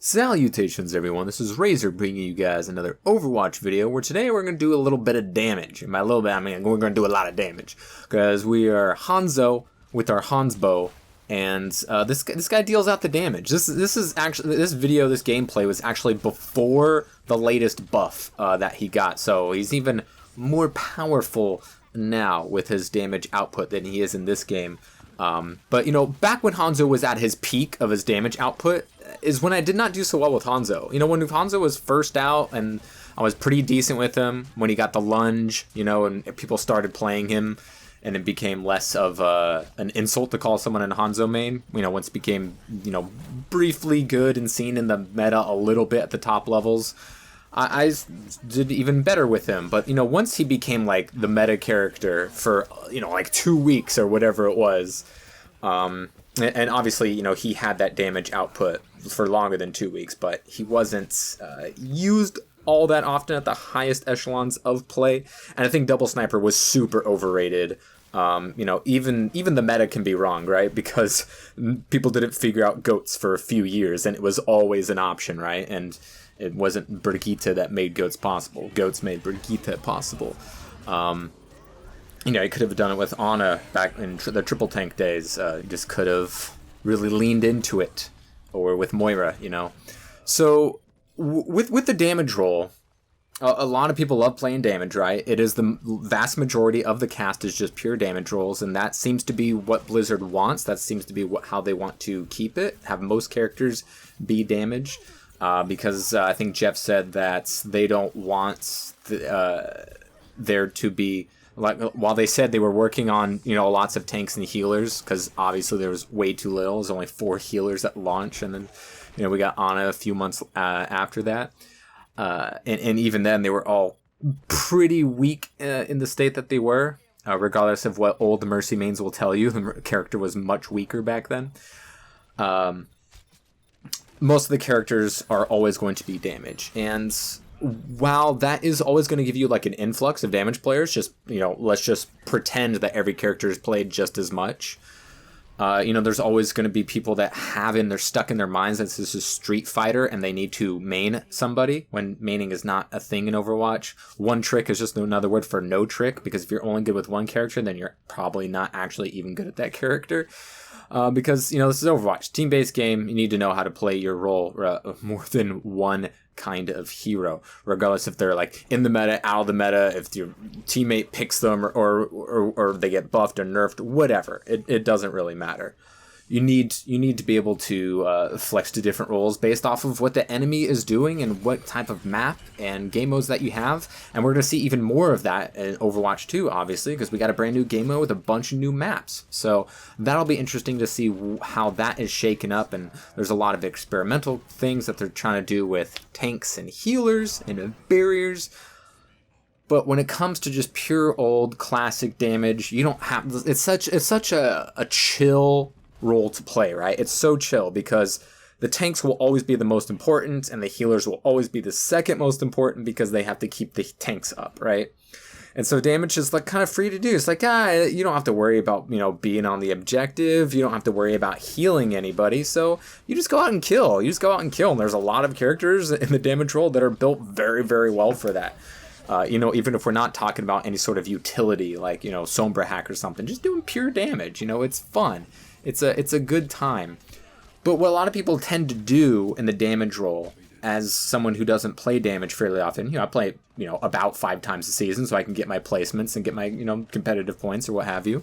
Salutations everyone, this is Razor bringing you guys another Overwatch video where today we're going to do a little bit of damage. And by a little bit, I mean we're going to do a lot of damage. Because we are Hanzo with our Hansbow, and this guy deals out the damage. This gameplay was actually before the latest buff that he got. So he's even more powerful now with his damage output than he is in this game. But, you know, back when Hanzo was at his peak of his damage output is when I did not do so well with Hanzo. You know, when Hanzo was first out and I was pretty decent with him, when he got the lunge, you know, and people started playing him and it became less of an insult to call someone an Hanzo main, you know, once it became, you know, briefly good and seen in the meta a little bit at the top levels, I did even better with him. But, you know, once he became like the meta character for, you know, like 2 weeks or whatever it was, and obviously, you know, he had that damage output for longer than 2 weeks, but he wasn't used all that often at the highest echelons of play. And I think Double Sniper was super overrated. You know, even the meta can be wrong, right? Because people didn't figure out goats for a few years, and it was always an option, right? And it wasn't Brigitte that made goats possible. Goats made Brigitte possible. You know, he could have done it with Ana back in the triple tank days. He just could have really leaned into it, or with Moira, you know. So with the damage roll, a lot of people love playing damage, right? It is the vast majority of the cast is just pure damage rolls, and that seems to be what Blizzard wants. That seems to be how they want to keep it. Have most characters be damage. Because I think Jeff said that they don't want there to be, like, while they said they were working on, you know, lots of tanks and healers, because obviously there was way too little. There's only 4 healers at launch, and then, you know, we got Ana a few months after that. And even then, they were all pretty weak in the state that they were, regardless of what old Mercy mains will tell you. The character was much weaker back then. Most of the characters are always going to be damage, and while that is always going to give you like an influx of damage players, just, you know, let's just pretend that every character is played just as much. You know, there's always going to be people that they're stuck in their minds that this is Street Fighter and they need to main somebody when maining is not a thing in Overwatch. One trick is just another word for no trick, because if you're only good with one character, then you're probably not actually even good at that character. Because, you know, this is Overwatch. Team-based game, you need to know how to play your role more than one kind of hero, regardless if they're, like, in the meta, out of the meta, if your teammate picks them, or they get buffed or nerfed, whatever. It doesn't really matter. You need to be able to flex to different roles based off of what the enemy is doing and what type of map and game modes that you have. And we're going to see even more of that in Overwatch 2, obviously, because we got a brand new game mode with a bunch of new maps. So that'll be interesting to see how that is shaken up. And there's a lot of experimental things that they're trying to do with tanks and healers and barriers. But when it comes to just pure old classic damage, you don't have. It's such a chill role to play, right? It's so chill because the tanks will always be the most important and the healers will always be the second most important because they have to keep the tanks up, right? And so damage is like kind of free to do. It's like, you don't have to worry about, you know, being on the objective. You don't have to worry about healing anybody. So you just go out and kill. And there's a lot of characters in the damage role that are built very, very well for that. You know, even if we're not talking about any sort of utility, like, you know, Sombra hack or something, just doing pure damage, you know, it's fun. It's a good time. But what a lot of people tend to do in the damage role, as someone who doesn't play damage fairly often, you know, I play, you know, about 5 times a season so I can get my placements and get my, you know, competitive points or what have you.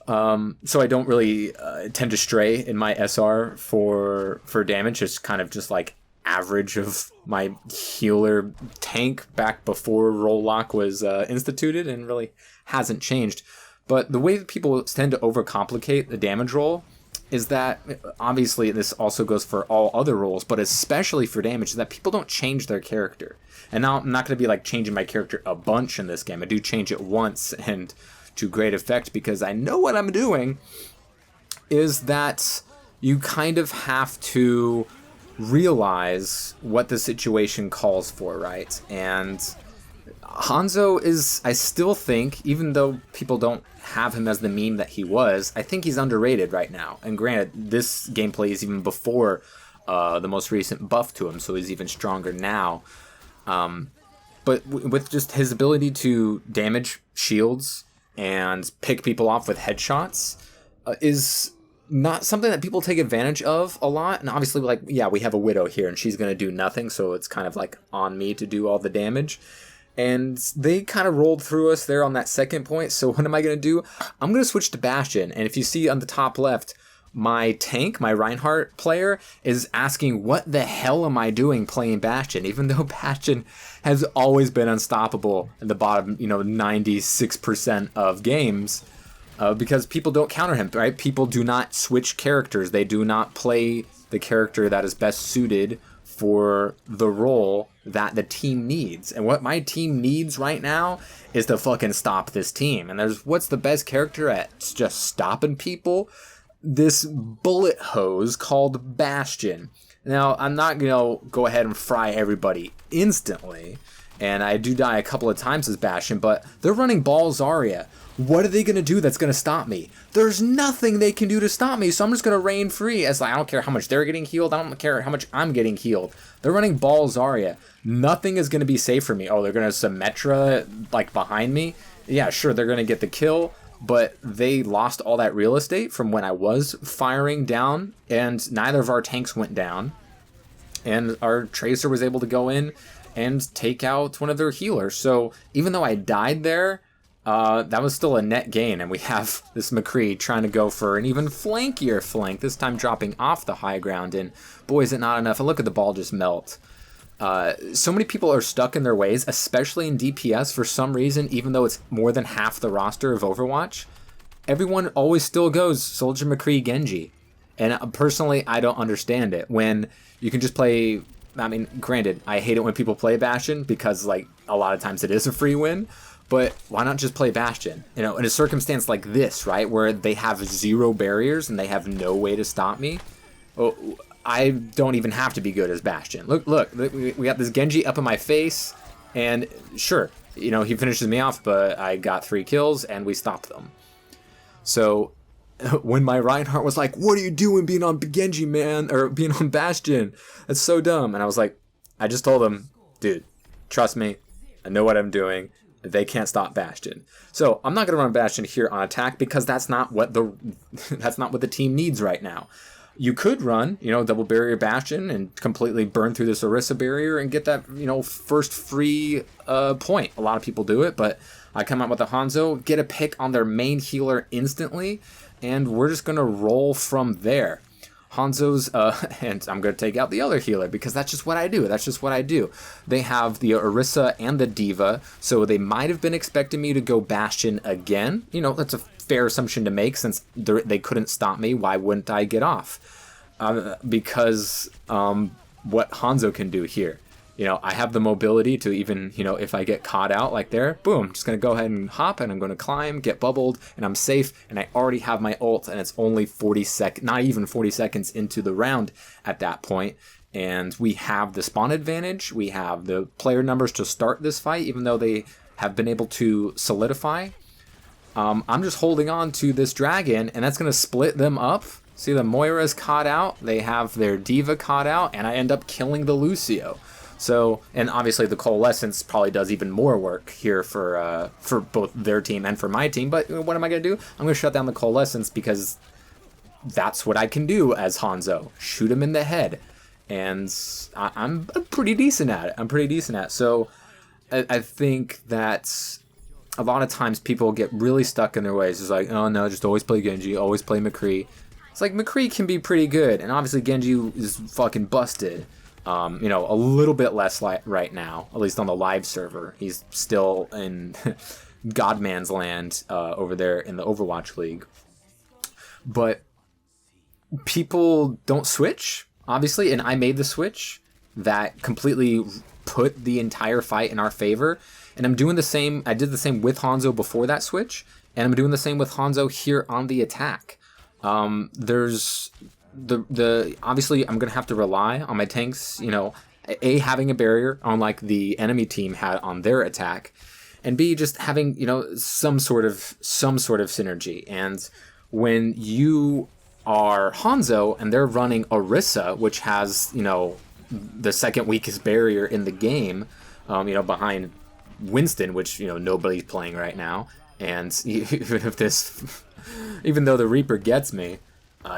So I don't really tend to stray in my SR for damage. It's kind of just like average of my healer tank back before role lock was instituted, and really hasn't changed. But the way that people tend to overcomplicate the damage roll is that, obviously this also goes for all other roles, but especially for damage, is that people don't change their character. And now I'm not going to be like changing my character a bunch in this game. I do change it once, and to great effect, because I know what I'm doing, is that you kind of have to realize what the situation calls for, right? And Hanzo is, I still think, even though people don't have him as the meme that he was, I think he's underrated right now. And granted, this gameplay is even before the most recent buff to him, so he's even stronger now. But with just his ability to damage shields and pick people off with headshots is not something that people take advantage of a lot. And obviously, like, yeah, we have a Widow here and she's going to do nothing, so it's kind of like on me to do all the damage. And they kind of rolled through us there on that second point. So what am I going to do? I'm going to switch to Bastion. And if you see on the top left, my tank, my Reinhardt player, is asking, what the hell am I doing playing Bastion? Even though Bastion has always been unstoppable in the bottom, 96% of games, because people don't counter him, right? People do not switch characters. They do not play the character that is best suited for the role that the team needs. And what my team needs right now is to fucking stop this team. And what's the best character at just stopping people? This bullet hose called Bastion. Now, I'm not going to go ahead and fry everybody instantly, and I do die a couple of times as Bastion, but they're running Ball Zarya. What are they going to do that's going to stop me? There's nothing they can do to stop me, so I'm just going to reign free. As I don't care how much they're getting healed, I don't care how much I'm getting healed. They're running Ball Zarya. Nothing is going to be safe for me. Oh, they're going to Symmetra, like, behind me? Yeah, sure, they're going to get the kill, but they lost all that real estate from when I was firing down, and neither of our tanks went down. And our Tracer was able to go in and take out one of their healers. So even though I died there, that was still a net gain. And we have this McCree trying to go for an even flankier flank, this time dropping off the high ground. And boy, is it not enough. And look at the ball just melt. So many people are stuck in their ways, especially in DPS for some reason, even though it's more than half the roster of Overwatch. Everyone always still goes Soldier, McCree, Genji. And personally, I don't understand it. When you can just play, I mean, granted, I hate it when people play Bastion because, like, a lot of times it is a free win. But why not just play Bastion? In a circumstance like this, right, where they have zero barriers and they have no way to stop me. Oh, I don't even have to be good as Bastion. Look, we got this Genji up in my face, and sure, he finishes me off, but I got 3 kills and we stopped them. So when my Reinhardt was like, what are you doing being on Genji, man, or being on Bastion? That's so dumb. And I was like, I just told him, dude, trust me, I know what I'm doing. They can't stop Bastion. So I'm not going to run Bastion here on attack because that's not what the team needs right now. You could run, double barrier Bastion and completely burn through this Orisa barrier and get that, first free point. A lot of people do it, but I come out with a Hanzo, get a pick on their main healer instantly, and we're just going to roll from there. Hanzo's, and I'm going to take out the other healer because that's just what I do. They have the Orisa and the D.Va, so they might have been expecting me to go Bastion again. That's a fair assumption to make since they couldn't stop me. Why wouldn't I get off? Because what Hanzo can do here. I have the mobility to even, if I get caught out like there, boom, just going to go ahead and hop and I'm going to climb, get bubbled, and I'm safe. And I already have my ult and it's only not even 40 seconds into the round at that point. And we have the spawn advantage. We have the player numbers to start this fight, even though they have been able to solidify. I'm just holding on to this dragon and that's going to split them up. See, the Moira's caught out. They have their D.Va caught out and I end up killing the Lucio. So, and obviously the Coalescence probably does even more work here for both their team and for my team. But what am I going to do? I'm going to shut down the Coalescence because that's what I can do as Hanzo. Shoot him in the head. And I'm pretty decent at it. So I think that a lot of times people get really stuck in their ways. It's like, oh no, just always play Genji, always play McCree. It's like McCree can be pretty good. And obviously Genji is fucking busted. A little bit less right now, at least on the live server. He's still in Godman's land over there in the Overwatch League. But people don't switch, obviously, and I made the switch that completely put the entire fight in our favor. And I'm doing the same. I did the same with Hanzo before that switch, and I'm doing the same with Hanzo here on the attack. There's obviously I'm gonna have to rely on my tanks, A, having a barrier unlike the enemy team had on their attack, and B, just having some sort of synergy. And when you are Hanzo, and they're running Orisa, which has, the second weakest barrier in the game, behind Winston, which, nobody's playing right now. And even though the Reaper gets me,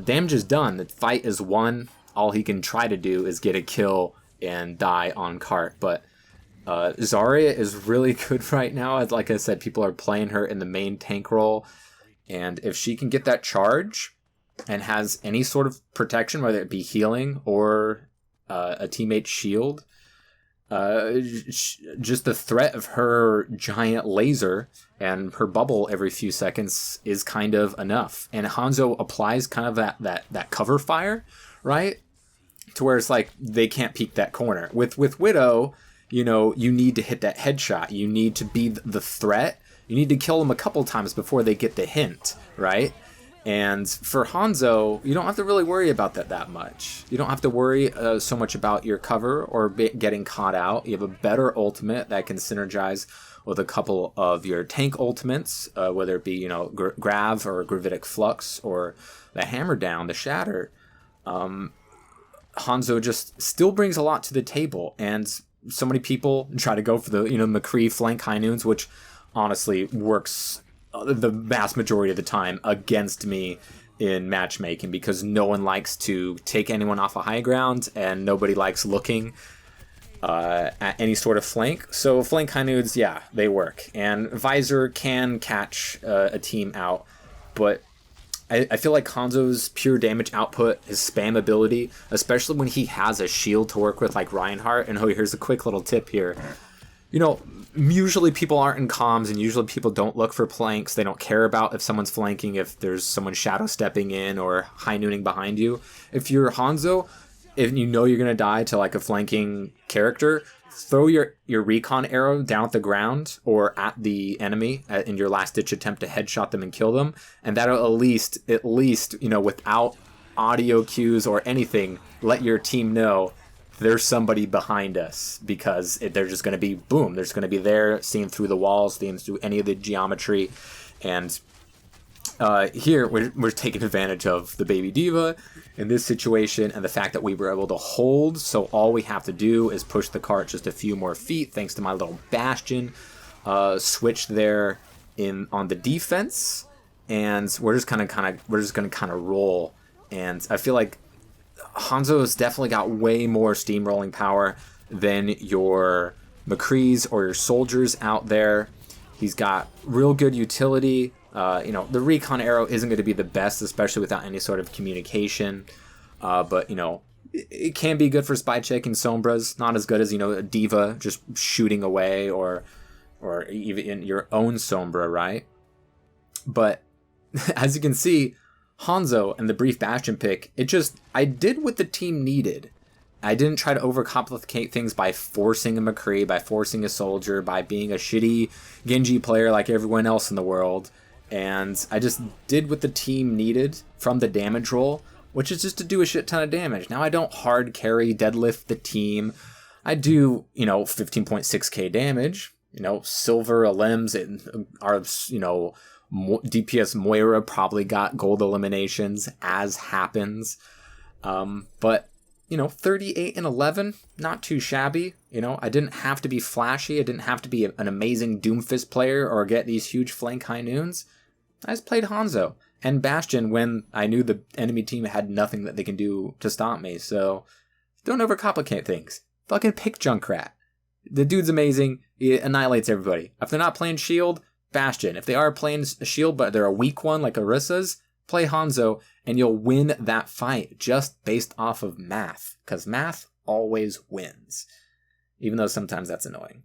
damage is done. The fight is won. All he can try to do is get a kill and die on cart. But Zarya is really good right now. Like I said, people are playing her in the main tank role. And if she can get that charge and has any sort of protection, whether it be healing or a teammate's shield, just the threat of her giant laser and her bubble every few seconds is kind of enough. And Hanzo applies kind of that cover fire, right? To where it's like they can't peek that corner. With Widow, you need to hit that headshot. You need to be the threat. You need to kill them a couple times before they get the hint, right? And for Hanzo, you don't have to really worry about that much. You don't have to worry so much about your cover or getting caught out. You have a better ultimate that can synergize with a couple of your tank ultimates, whether it be, Grav or Gravitic Flux or the Hammer Down, the Shatter. Hanzo just still brings a lot to the table, and so many people try to go for the, McCree flank high noons, which honestly works the vast majority of the time against me in matchmaking, because no one likes to take anyone off a high ground and nobody likes looking at any sort of flank. So flank high noons, yeah, they work, and Visor can catch a team out, but I feel like Hanzo's pure damage output, his spam ability, especially when he has a shield to work with like Reinhardt, and here's a quick little tip here. Usually people aren't in comms, and usually people don't look for flanks. They don't care about if someone's flanking, if there's someone shadow stepping in or high nooning behind you. If you're Hanzo, if you know you're going to die to like a flanking character, throw your recon arrow down at the ground or at the enemy in your last ditch attempt to headshot them and kill them. And that'll at least, without audio cues or anything, let your team know there's somebody behind us, because they're just going to be, boom, there's going to be there, seeing through the walls, seeing through any of the geometry. And here we're taking advantage of the Baby D.Va in this situation, and the fact that we were able to hold, so all we have to do is push the cart just a few more feet thanks to my little Bastion switch there on the defense, and we're just going to roll. And I feel like Hanzo has definitely got way more steamrolling power than your McCrees or your soldiers out there. He's got real good utility. The recon arrow isn't going to be the best, especially without any sort of communication. But it can be good for spy checking Sombras. Not as good as, a D.Va just shooting away or even in your own Sombra, right? But as you can see, Hanzo and the brief Bastion pick, I did what the team needed. I didn't try to overcomplicate things by forcing a McCree, by forcing a soldier, by being a shitty Genji player like everyone else in the world. And I just did what the team needed from the damage roll, which is just to do a shit ton of damage. Now I don't hard carry deadlift the team. I do, 15.6k damage. Silver Alems are, DPS Moira probably got gold eliminations, as happens. But 38 and 11, not too shabby. I didn't have to be flashy. I didn't have to be an amazing Doomfist player or get these huge flank high noons. I just played Hanzo and Bastion when I knew the enemy team had nothing that they can do to stop me. So don't overcomplicate things. Fucking pick Junkrat. The dude's amazing. He annihilates everybody. If they're not playing Shield, Bastion. If they are playing Shield but they're a weak one like Orisa's, play Hanzo, and you'll win that fight just based off of math. Because math always wins. Even though sometimes that's annoying.